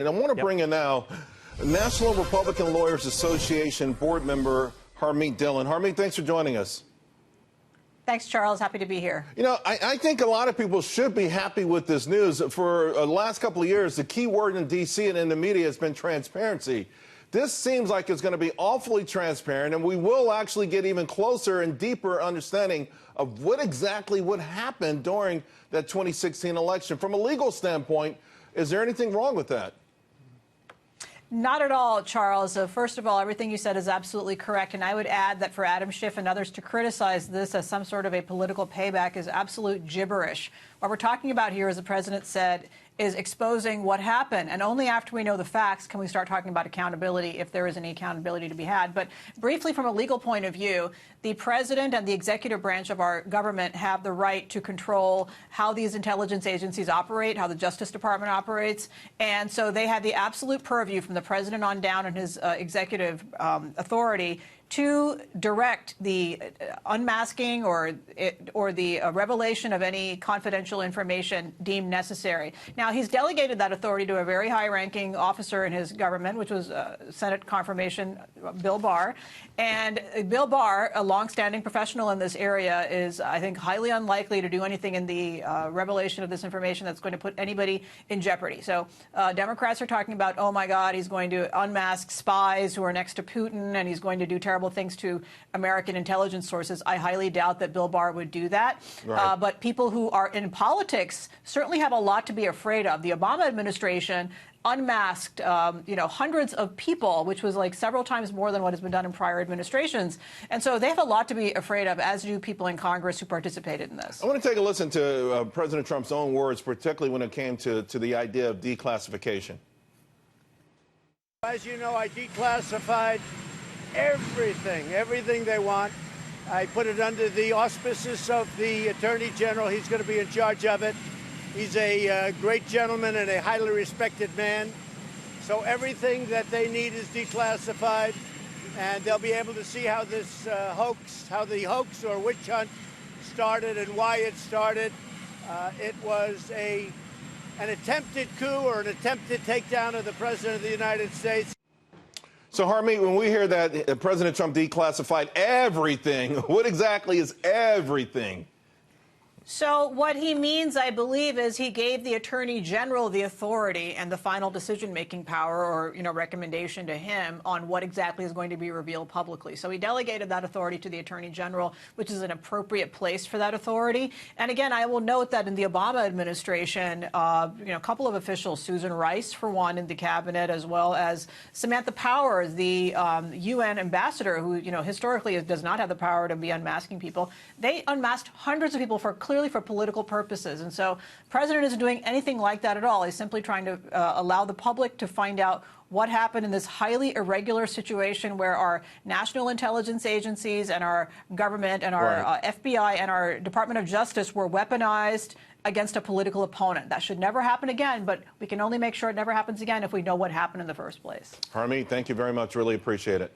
And I want to bring in now National Republican Lawyers Association board member Harmeet Dhillon. Harmeet, thanks for joining us. Thanks, Charles. Happy to be here. You know, I think a lot of people should be happy with this news. For the last couple of years, the key word in D.C. and in the media has been transparency. This seems like it's going to be awfully transparent, and we will actually get even closer and deeper understanding of what exactly would happen during that 2016 election. From a legal standpoint, is there anything wrong with that? Not at all, Charles. First of all, everything you said is absolutely correct. And I would add that for Adam Schiff and others to criticize this as some sort of a political payback is absolute gibberish. What we're talking about here, as the president said, is exposing what happened. And only after we know the facts can we start talking about accountability, if there is any accountability to be had. But briefly, from a legal point of view, the president and the executive branch of our government have the right to control how these intelligence agencies operate, how the Justice Department operates. And so they have the absolute purview from the president on down and his executive authority to direct the unmasking or the revelation of any confidential information deemed necessary. Now, he's delegated that authority to a very high-ranking officer in his government, which was Senate confirmation, Bill Barr. And Bill Barr, a longstanding professional in this area, is, I think, highly unlikely to do anything in the revelation of this information that's going to put anybody in jeopardy. So Democrats are talking about, oh, my God, he's going to unmask spies who are next to Putin, and he's going to do terrible things to American intelligence sources. I highly doubt that Bill Barr would do that. Right. But people who are in politics certainly have a lot to be afraid of. The Obama administration unmasked, hundreds of people, which was like several times more than what has been done in prior administrations. And so they have a lot to be afraid of, as do people in Congress who participated in this. I want to take a listen to President Trump's own words, particularly when it came to the idea of declassification. As you know, I declassified everything they want. I put it under the auspices of the Attorney General. He's going to be in charge of it. He's a great gentleman and a highly respected man. So everything that they need is declassified, and they'll be able to see how this how the hoax or witch hunt started and why it started. It was an attempted coup or an attempted takedown of the President of the United States. So, Harmeet, when we hear that President Trump declassified everything, what exactly is everything? So what he means, I believe, is he gave the Attorney General the authority and the final decision-making power or, recommendation to him on what exactly is going to be revealed publicly. So he delegated that authority to the Attorney General, which is an appropriate place for that authority. And again, I will note that in the Obama administration, a couple of officials, Susan Rice, for one, in the cabinet, as well as Samantha Power, the UN ambassador, who, historically does not have the power to be unmasking people. They unmasked hundreds of people clearly for political purposes. And so the president isn't doing anything like that at all. He's simply trying to allow the public to find out what happened in this highly irregular situation where our national intelligence agencies and our government and our FBI and our Department of Justice were weaponized against a political opponent. That should never happen again, but we can only make sure it never happens again if we know what happened in the first place. Harmeet, thank you very much. Really appreciate it.